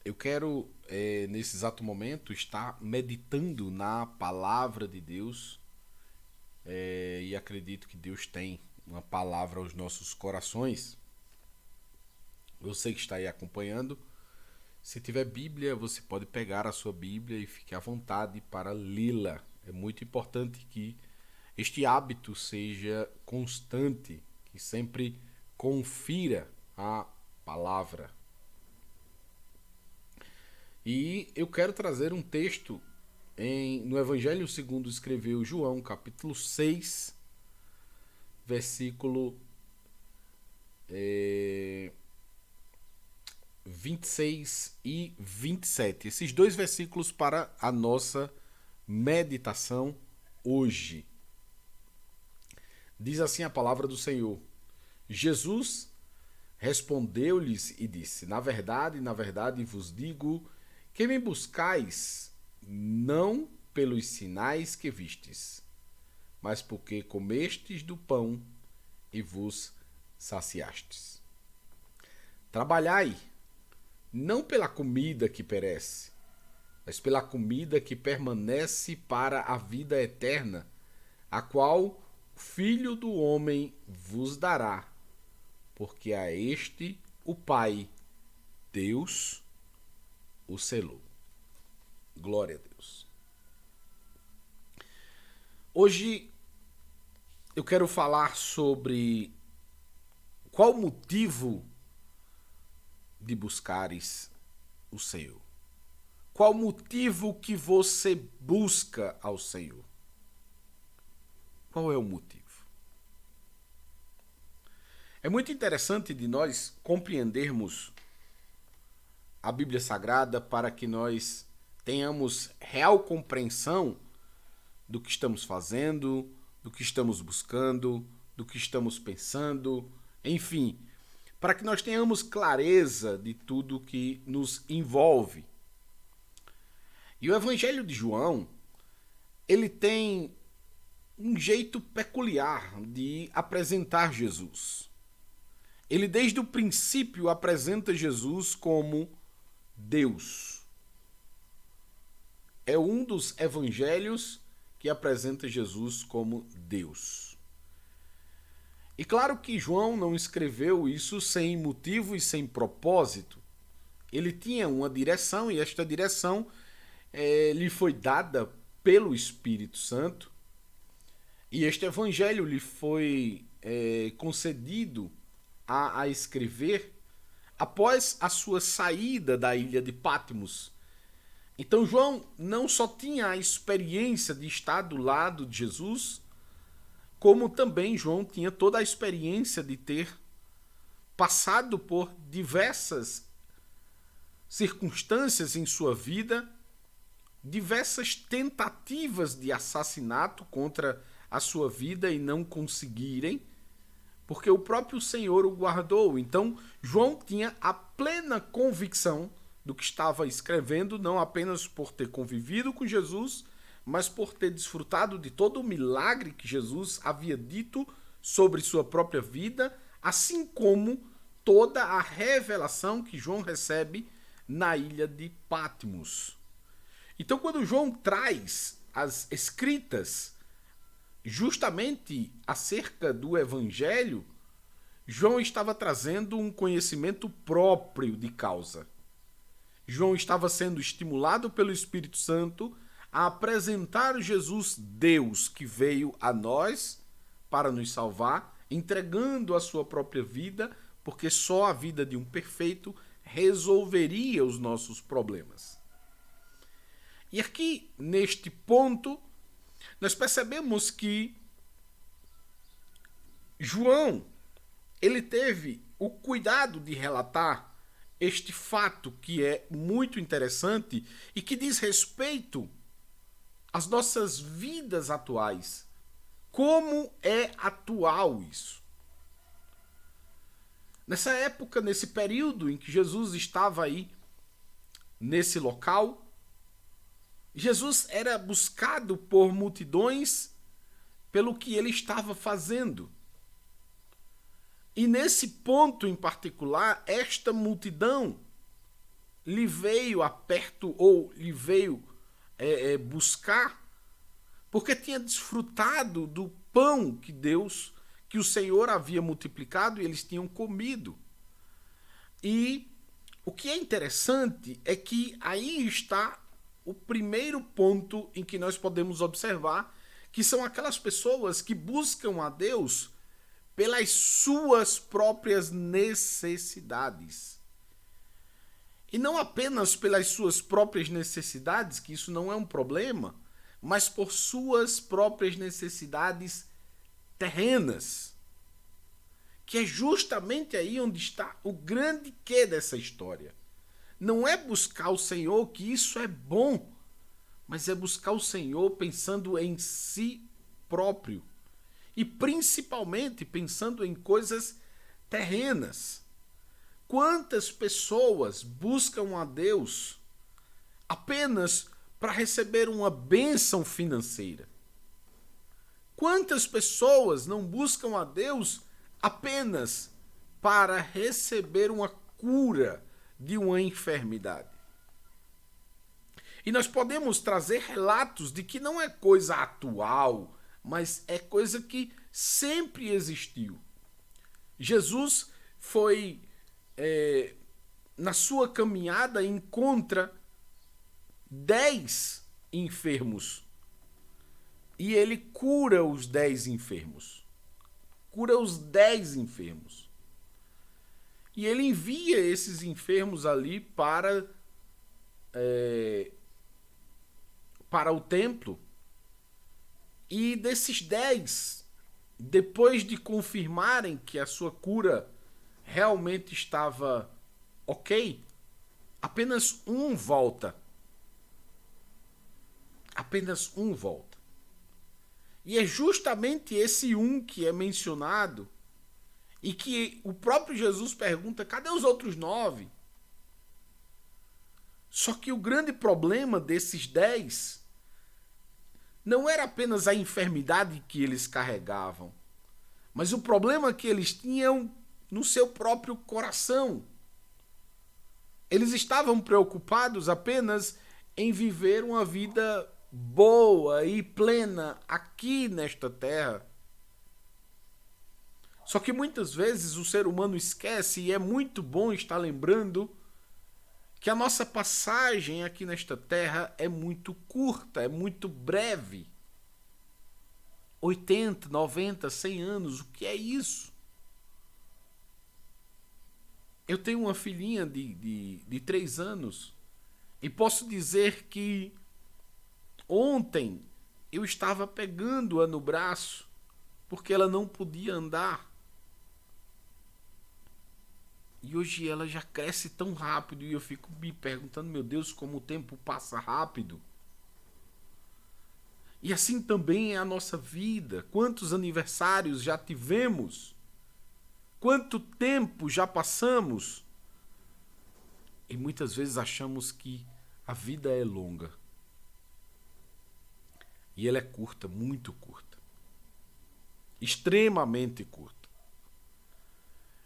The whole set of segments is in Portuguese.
Eu quero, nesse exato momento, estar meditando na palavra de Deus e acredito que Deus tem uma palavra aos nossos corações. Você que está aí acompanhando, se tiver Bíblia, você pode pegar a sua Bíblia e fique à vontade para lê-la. É muito importante que este hábito seja constante, que sempre confira a palavra. E eu quero trazer um texto no Evangelho segundo escreveu João, capítulo 6, versículo 26 e 27. Esses dois versículos para a nossa meditação hoje. Diz assim a palavra do Senhor: Jesus respondeu-lhes e disse: na verdade vos digo que me buscais não pelos sinais que vistes, mas porque comestes do pão e vos saciastes. Trabalhai não pela comida que perece, mas pela comida que permanece para a vida eterna, a qual o Filho do Homem vos dará, porque a este o Pai, Deus, o selou. Glória a Deus. Hoje eu quero falar sobre qual o motivo de buscares o Senhor. Qual o motivo que você busca ao Senhor? Qual é o motivo? É muito interessante de nós compreendermos a Bíblia Sagrada para que nós tenhamos real compreensão do que estamos fazendo, do que estamos buscando, do que estamos pensando, enfim, para que nós tenhamos clareza de tudo que nos envolve. E o Evangelho de João, ele tem um jeito peculiar de apresentar Jesus. Ele desde o princípio apresenta Jesus como Deus. É um dos evangelhos que apresenta Jesus como Deus. E claro que João não escreveu isso sem motivo e sem propósito. Ele tinha uma direção e esta direção lhe foi dada pelo Espírito Santo. E este evangelho lhe foi concedido a escrever após a sua saída da ilha de Patmos. Então João não só tinha a experiência de estar do lado de Jesus, como também João tinha toda a experiência de ter passado por diversas circunstâncias em sua vida, diversas tentativas de assassinato contra a sua vida e não conseguirem, porque o próprio Senhor o guardou. Então, João tinha a plena convicção do que estava escrevendo, não apenas por ter convivido com Jesus, mas por ter desfrutado de todo o milagre que Jesus havia dito sobre sua própria vida, assim como toda a revelação que João recebe na ilha de Patmos. Então, quando João traz as escritas justamente acerca do Evangelho, João estava trazendo um conhecimento próprio de causa. João estava sendo estimulado pelo Espírito Santo a apresentar Jesus Deus que veio a nós para nos salvar, entregando a sua própria vida, porque só a vida de um perfeito resolveria os nossos problemas. E aqui, neste ponto, nós percebemos que João, ele teve o cuidado de relatar este fato que é muito interessante e que diz respeito às nossas vidas atuais. Como é atual isso? Nessa época, nesse período em que Jesus estava aí, nesse local, Jesus era buscado por multidões pelo que ele estava fazendo. E nesse ponto em particular, esta multidão lhe veio aperto ou lhe veio buscar, porque tinha desfrutado do pão que o Senhor havia multiplicado e eles tinham comido. E o que é interessante é que aí está o primeiro ponto em que nós podemos observar que são aquelas pessoas que buscam a Deus pelas suas próprias necessidades. E não apenas pelas suas próprias necessidades, que isso não é um problema, mas por suas próprias necessidades terrenas. Que é justamente aí onde está o grande quê dessa história. Não é buscar o Senhor, que isso é bom, mas é buscar o Senhor pensando em si próprio. E principalmente pensando em coisas terrenas. Quantas pessoas buscam a Deus apenas para receber uma bênção financeira? Quantas pessoas não buscam a Deus apenas para receber uma cura de uma enfermidade? E nós podemos trazer relatos de que não é coisa atual, mas é coisa que sempre existiu. Jesus foi, na sua caminhada, encontra 10 enfermos. E ele cura os 10 enfermos. Cura os 10 enfermos. E ele envia esses enfermos ali para o templo. E desses 10, depois de confirmarem que a sua cura realmente estava ok, apenas um volta. Apenas um volta. E é justamente esse um que é mencionado e que o próprio Jesus pergunta: cadê os outros 9? Só que o grande problema desses 10 não era apenas a enfermidade que eles carregavam, mas o problema que eles tinham no seu próprio coração. Eles estavam preocupados apenas em viver uma vida boa e plena aqui nesta terra. Só que muitas vezes o ser humano esquece, e é muito bom estar lembrando, que a nossa passagem aqui nesta terra é muito curta, é muito breve. 80, 90, 100 anos, o que é isso? Eu tenho uma filhinha de 3 anos e posso dizer que ontem eu estava pegando-a no braço porque ela não podia andar. E hoje ela já cresce tão rápido e eu fico me perguntando, meu Deus, como o tempo passa rápido. E assim também é a nossa vida. Quantos aniversários já tivemos? Quanto tempo já passamos? E muitas vezes achamos que a vida é longa. E ela é curta, muito curta. Extremamente curta.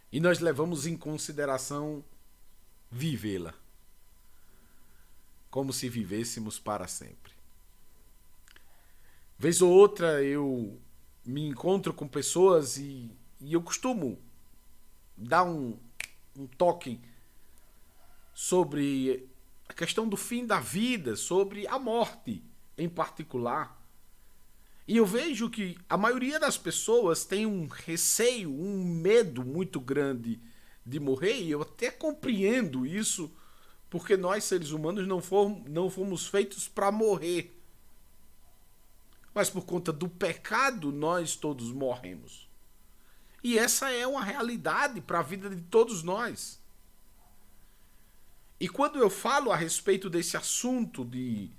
E nós levamos em consideração vivê-la, como se vivêssemos para sempre. Vez ou outra eu me encontro com pessoas e eu costumo dar um toque sobre a questão do fim da vida, sobre a morte em particular. E eu vejo que a maioria das pessoas tem um receio, um medo muito grande de morrer, e eu até compreendo isso, porque nós, seres humanos, não fomos feitos para morrer. Mas por conta do pecado, nós todos morremos. E essa é uma realidade para a vida de todos nós. E quando eu falo a respeito desse assunto de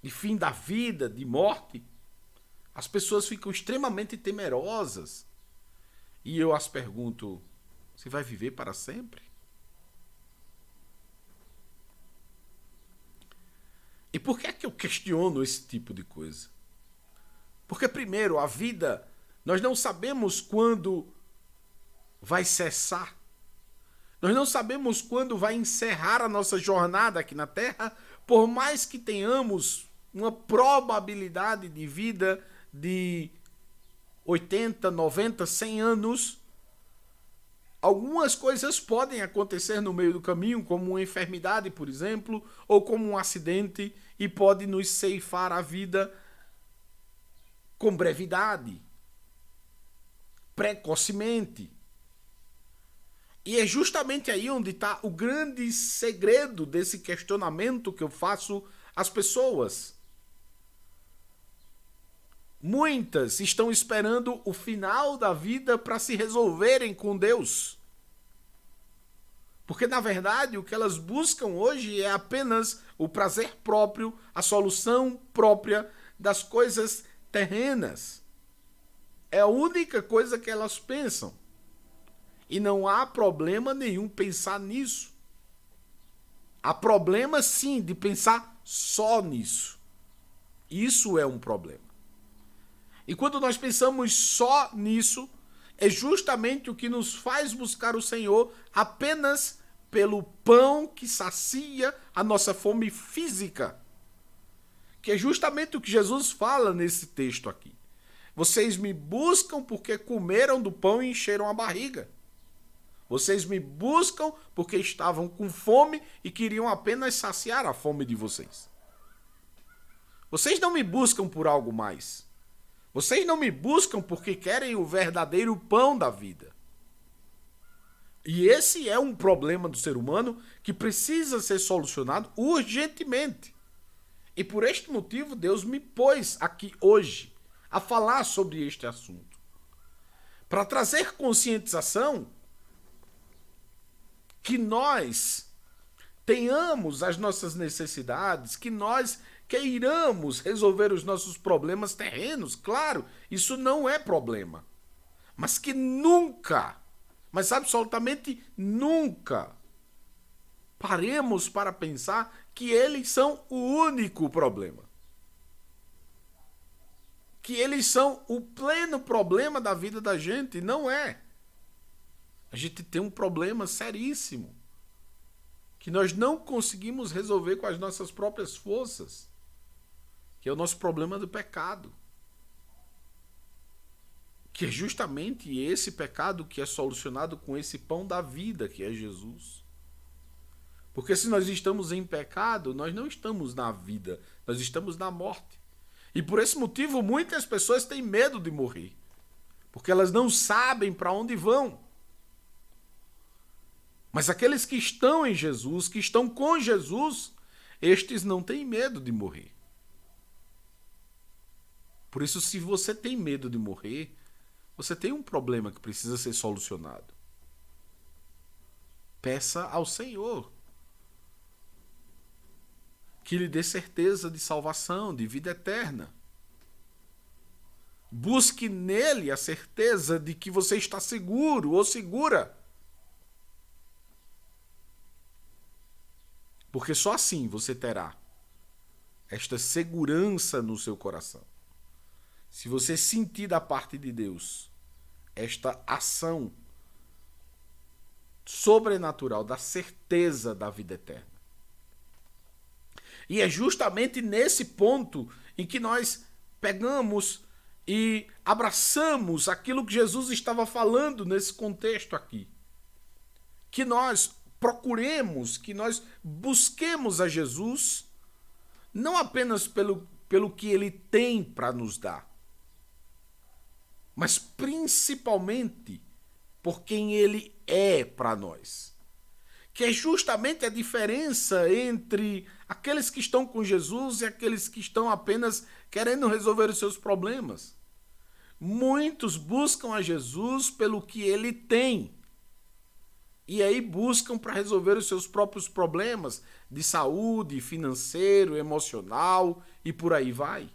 fim da vida, de morte, as pessoas ficam extremamente temerosas. E eu as pergunto: você vai viver para sempre? E por que é que eu questiono esse tipo de coisa? Porque, primeiro, a vida, nós não sabemos quando vai cessar. Nós não sabemos quando vai encerrar a nossa jornada aqui na Terra, por mais que tenhamos uma probabilidade de vida de 80, 90, 100 anos. Algumas coisas podem acontecer no meio do caminho, como uma enfermidade, por exemplo, ou como um acidente, e pode nos ceifar a vida com brevidade, precocemente. E é justamente aí onde está o grande segredo desse questionamento que eu faço às pessoas. Muitas estão esperando o final da vida para se resolverem com Deus. Porque, na verdade, o que elas buscam hoje é apenas o prazer próprio, a solução própria das coisas terrenas. É a única coisa que elas pensam. E não há problema nenhum pensar nisso. Há problema, sim, de pensar só nisso. Isso é um problema. E quando nós pensamos só nisso, é justamente o que nos faz buscar o Senhor apenas pelo pão que sacia a nossa fome física. Que é justamente o que Jesus fala nesse texto aqui. Vocês me buscam porque comeram do pão e encheram a barriga. Vocês me buscam porque estavam com fome e queriam apenas saciar a fome de vocês. Vocês não me buscam por algo mais. Vocês não me buscam porque querem o verdadeiro pão da vida. E esse é um problema do ser humano que precisa ser solucionado urgentemente. E por este motivo Deus me pôs aqui hoje a falar sobre este assunto. Para trazer conscientização que nós tenhamos as nossas necessidades, que nós queiramos resolver os nossos problemas terrenos, claro, isso não é problema. Mas que nunca, mas absolutamente nunca, paremos para pensar que eles são o único problema. Que eles são o pleno problema da vida da gente, não é. A gente tem um problema seríssimo que nós não conseguimos resolver com as nossas próprias forças, que é o nosso problema do pecado. Que é justamente esse pecado que é solucionado com esse pão da vida, que é Jesus. Porque se nós estamos em pecado, nós não estamos na vida, nós estamos na morte. E por esse motivo muitas pessoas têm medo de morrer, porque elas não sabem para onde vão. Mas aqueles que estão em Jesus, que estão com Jesus, estes não têm medo de morrer. Por isso, se você tem medo de morrer, você tem um problema que precisa ser solucionado. Peça ao Senhor que lhe dê certeza de salvação, de vida eterna. Busque nele a certeza de que você está seguro ou segura. Porque só assim você terá esta segurança no seu coração. Se você sentir da parte de Deus esta ação sobrenatural da certeza da vida eterna. E é justamente nesse ponto em que nós pegamos e abraçamos aquilo que Jesus estava falando nesse contexto aqui. Que nós procuremos, que nós busquemos a Jesus, não apenas pelo que ele tem para nos dar, mas principalmente por quem ele é para nós. Que é justamente a diferença entre aqueles que estão com Jesus e aqueles que estão apenas querendo resolver os seus problemas. Muitos buscam a Jesus pelo que ele tem. E aí buscam para resolver os seus próprios problemas de saúde, financeiro, emocional e por aí vai.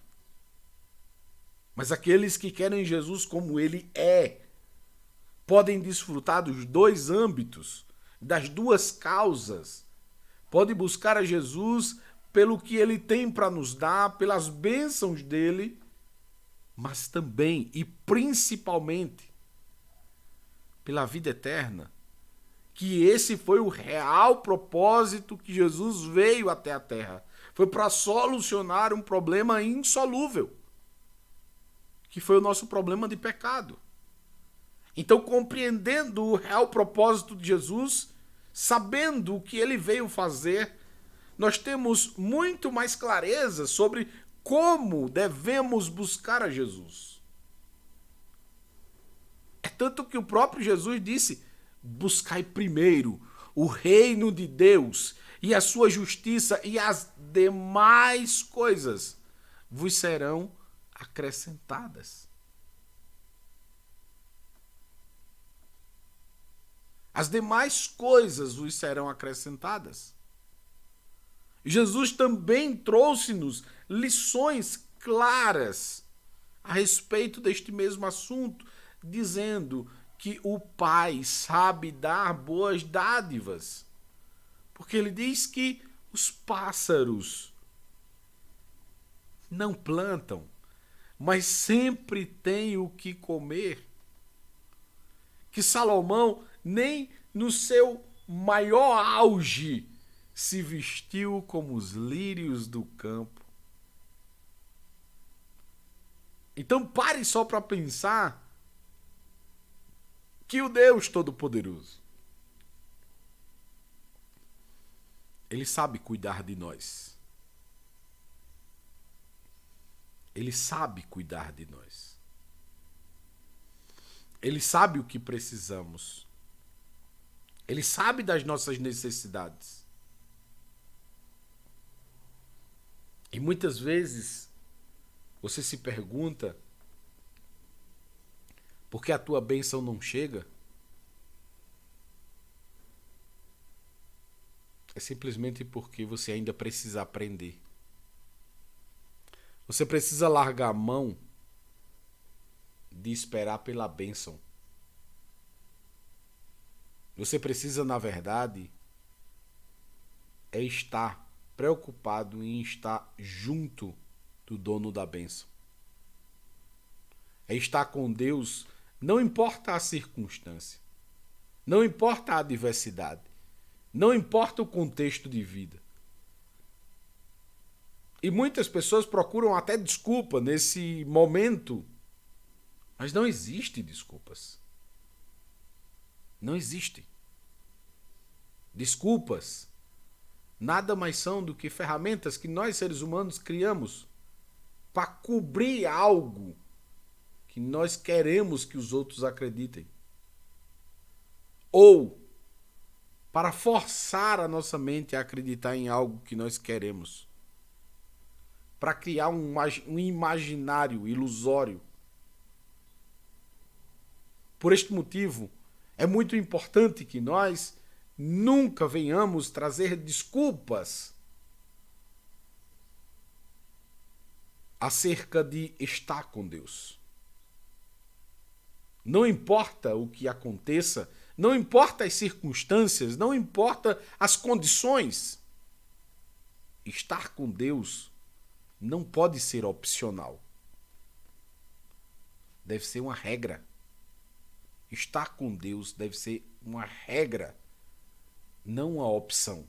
Mas aqueles que querem Jesus como ele é, podem desfrutar dos dois âmbitos, das duas causas. Podem buscar a Jesus pelo que ele tem para nos dar, pelas bênçãos dele, mas também e principalmente pela vida eterna que esse foi o real propósito que Jesus veio até a Terra. Foi para solucionar um problema insolúvel, que foi o nosso problema de pecado. Então, compreendendo o real propósito de Jesus, sabendo o que ele veio fazer, nós temos muito mais clareza sobre como devemos buscar a Jesus. É tanto que o próprio Jesus disse: buscai primeiro o reino de Deus e a sua justiça, e as demais coisas vos serão acrescentadas. As demais coisas vos serão acrescentadas. Jesus também trouxe-nos lições claras a respeito deste mesmo assunto, dizendo que o Pai sabe dar boas dádivas. Porque ele diz que os pássaros não plantam, mas sempre têm o que comer. Que Salomão nem no seu maior auge se vestiu como os lírios do campo. Então pare só para pensar que o Deus Todo-Poderoso, ele sabe cuidar de nós. Ele sabe cuidar de nós. Ele sabe o que precisamos. Ele sabe das nossas necessidades. E muitas vezes você se pergunta por que a tua bênção não chega? É simplesmente porque você ainda precisa aprender. Você precisa largar a mão de esperar pela bênção. Você precisa, na verdade, estar preocupado em estar junto do dono da bênção. É estar com Deus, não importa a circunstância, não importa a adversidade, não importa o contexto de vida. E muitas pessoas procuram até desculpa nesse momento, mas não existe desculpas. Não existe. Desculpas nada mais são do que ferramentas que nós, seres humanos, criamos para cobrir algo que nós queremos que os outros acreditem. Ou para forçar a nossa mente a acreditar em algo que nós queremos. Para criar um imaginário ilusório. Por este motivo, é muito importante que nós nunca venhamos trazer desculpas acerca de estar com Deus. Não importa o que aconteça, não importa as circunstâncias, não importa as condições. Estar com Deus não pode ser opcional. Deve ser uma regra. Estar com Deus deve ser uma regra, não uma opção.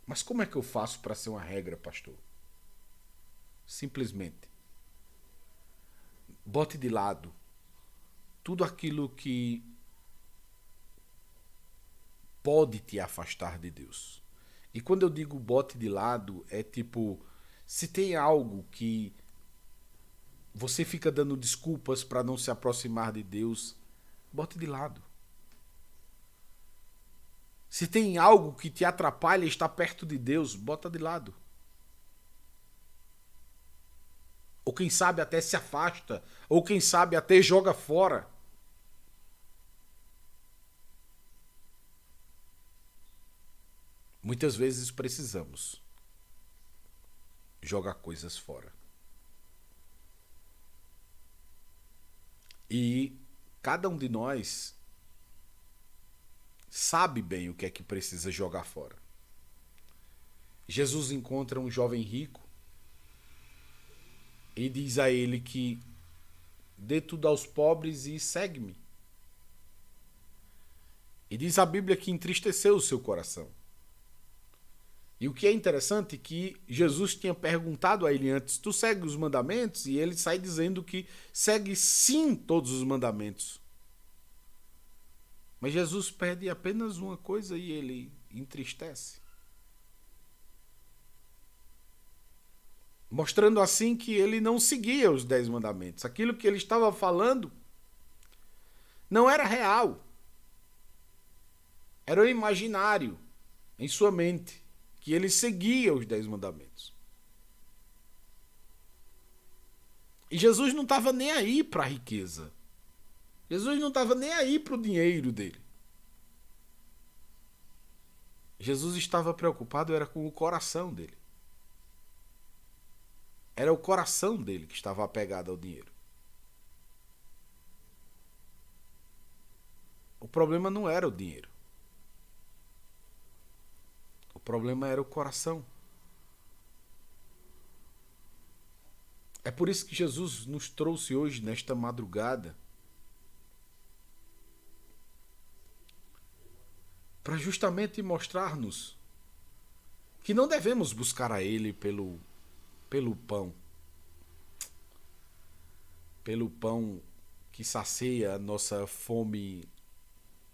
Mas como é que eu faço para ser uma regra, pastor? Simplesmente bote de lado tudo aquilo que pode te afastar de Deus. E quando eu digo bote de lado, é tipo, se tem algo que você fica dando desculpas para não se aproximar de Deus, bote de lado. Se tem algo que te atrapalha estar perto de Deus, bota de lado. Ou quem sabe até se afasta, ou quem sabe até joga fora. Muitas vezes precisamos jogar coisas fora. E cada um de nós sabe bem o que é que precisa jogar fora. Jesus encontra um jovem rico e diz a ele que dê tudo aos pobres e segue-me. E diz a Bíblia que entristeceu o seu coração. E o que é interessante é que Jesus tinha perguntado a ele antes: tu segue os mandamentos? E ele sai dizendo que segue sim todos os mandamentos. Mas Jesus pede apenas uma coisa e ele entristece. Mostrando assim que ele não seguia os 10 mandamentos. Aquilo que ele estava falando não era real. Era o imaginário em sua mente, que ele seguia os 10 mandamentos. E Jesus não estava nem aí para a riqueza. Jesus não estava nem aí para o dinheiro dele. Jesus estava preocupado era com o coração dele. Era o coração dele que estava apegado ao dinheiro. O problema não era o dinheiro. O problema era o coração. É por isso que Jesus nos trouxe hoje, nesta madrugada, para justamente mostrar-nos que não devemos buscar a Ele pelo pão. Pelo pão que sacia a nossa fome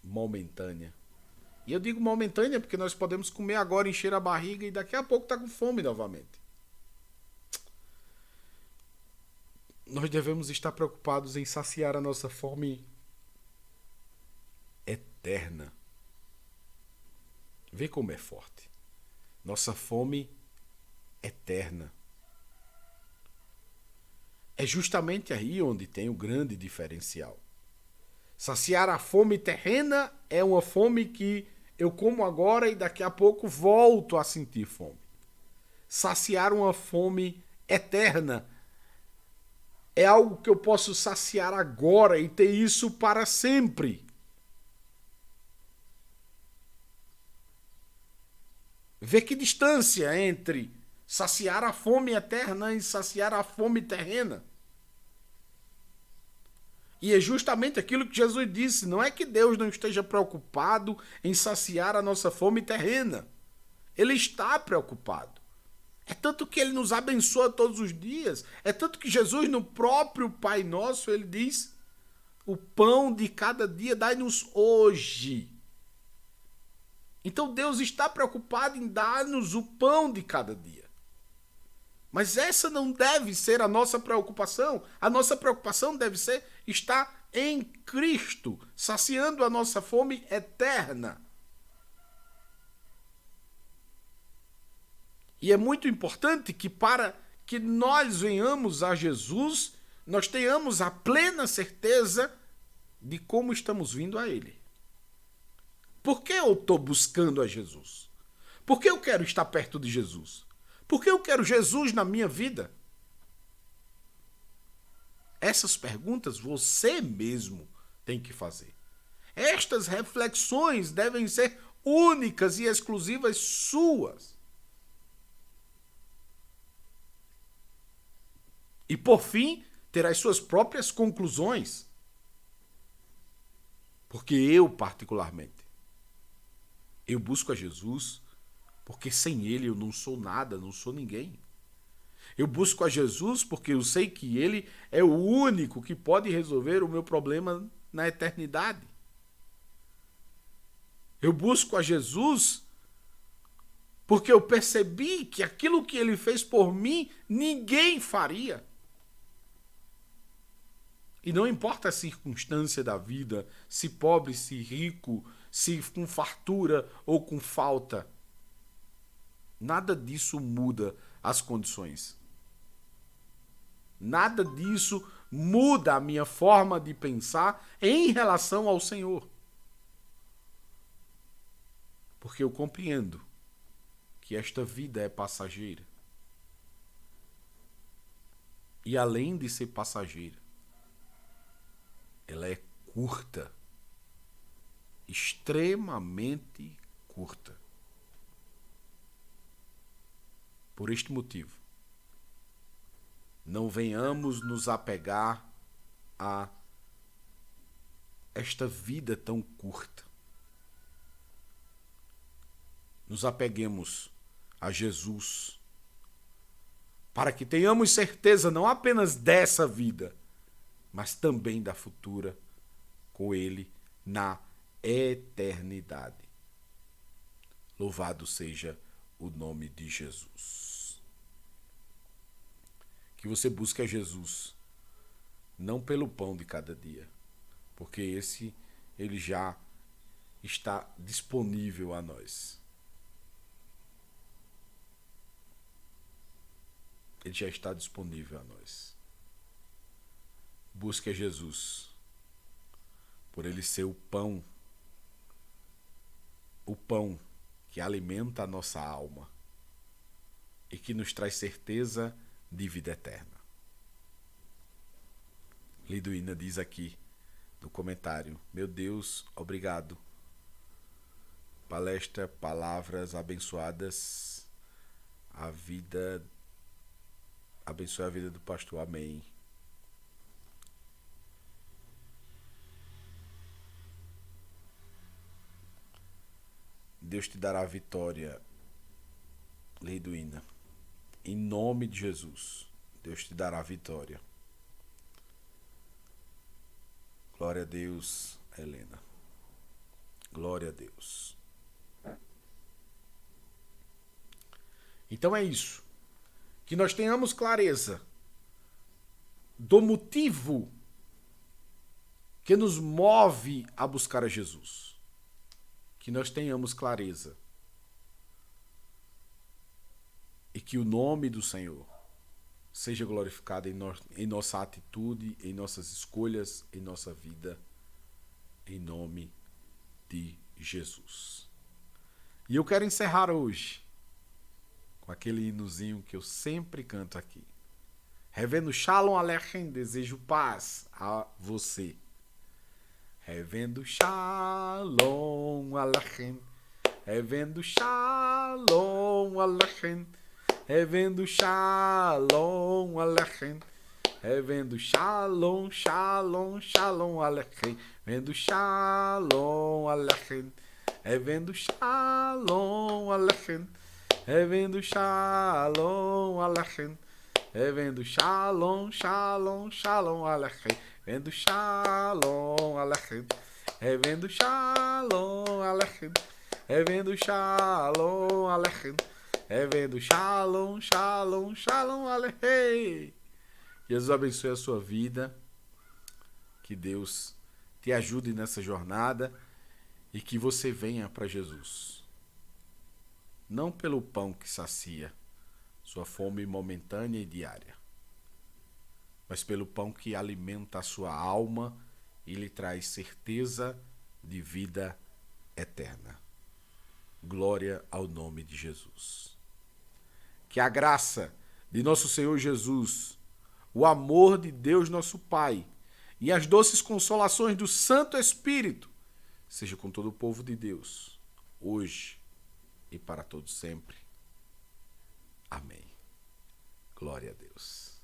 momentânea. E eu digo momentânea porque nós podemos comer agora, encher a barriga e daqui a pouco estar com fome novamente. Nós devemos estar preocupados em saciar a nossa fome eterna. Vê como é forte. Nossa fome eterna. É justamente aí onde tem o grande diferencial. Saciar a fome terrena é uma fome que eu como agora e daqui a pouco volto a sentir fome. Saciar uma fome eterna é algo que eu posso saciar agora e ter isso para sempre. Vê que distância entre saciar a fome eterna e saciar a fome terrena. E é justamente aquilo que Jesus disse. Não é que Deus não esteja preocupado em saciar a nossa fome terrena. Ele está preocupado. É tanto que ele nos abençoa todos os dias. É tanto que Jesus, no próprio Pai Nosso, ele diz: o pão de cada dia dai-nos hoje. Então Deus está preocupado em dar-nos o pão de cada dia. Mas essa não deve ser a nossa preocupação. A nossa preocupação deve ser estar em Cristo, saciando a nossa fome eterna. E é muito importante que para que nós venhamos a Jesus, nós tenhamos a plena certeza de como estamos vindo a Ele. Por que eu estou buscando a Jesus? Por que eu quero estar perto de Jesus? Por que eu quero Jesus na minha vida? Essas perguntas você mesmo tem que fazer. Estas reflexões devem ser únicas e exclusivas suas. E por fim, ter as suas próprias conclusões. Porque eu, particularmente, eu busco a Jesus porque sem Ele eu não sou nada, não sou ninguém. Eu busco a Jesus porque eu sei que Ele é o único que pode resolver o meu problema na eternidade. Eu busco a Jesus porque eu percebi que aquilo que Ele fez por mim, ninguém faria. E não importa a circunstância da vida, se pobre, se rico, se com fartura ou com falta. Nada disso muda as condições. Nada disso muda a minha forma de pensar em relação ao Senhor. Porque eu compreendo que esta vida é passageira. E além de ser passageira, ela é curta. Extremamente curta. Por este motivo, não venhamos nos apegar a esta vida tão curta. nos apeguemos a Jesus, para que tenhamos certeza não apenas dessa vida, mas também da futura, com Ele na eternidade. Louvado seja o nome de Jesus. Que você busque a Jesus, não pelo pão de cada dia, porque esse ele já está disponível a nós. Ele já está disponível a nós. Busque a Jesus, por ele ser o pão que alimenta a nossa alma e que nos traz certeza de vida eterna. Liduína diz aqui no comentário: meu Deus, obrigado. Palestra, palavras abençoadas, abençoe a vida do pastor. Amém. Deus te dará a vitória, Liduína. Em nome de Jesus, Deus te dará a vitória. Glória a Deus, Helena. Glória a Deus. Então é isso. Que nós tenhamos clareza do motivo que nos move a buscar a Jesus. Que nós tenhamos clareza. E que o nome do Senhor seja glorificado em nossa atitude, em nossas escolhas, em nossa vida, em nome de Jesus. E eu quero encerrar hoje com aquele hinozinho que eu sempre canto aqui. Revendo Shalom Aleichem, desejo paz a você. Revendo Shalom Aleichem, revendo Shalom Aleichem, revendo Shalom Aleichem, revendo Shalom, Shalom, Shalom Aleichem, revendo Shalom Aleichem, revendo Shalom Aleichem, revendo Shalom Aleichem, revendo Shalom, Shalom, Shalom Aleichem, revendo Shalom Aleichem, revendo Shalom Aleichem, revendo Shalom Aleichem, revendo Shalom, Shalom, Shalom Aleichem. Jesus abençoe a sua vida, que Deus te ajude nessa jornada e que você venha para Jesus. Não pelo pão que sacia sua fome momentânea e diária, mas pelo pão que alimenta a sua alma e lhe traz certeza de vida eterna. Glória ao nome de Jesus. Que a graça de nosso Senhor Jesus, o amor de Deus nosso Pai e as doces consolações do Santo Espírito seja com todo o povo de Deus, hoje e para todos sempre. Amém. Glória a Deus.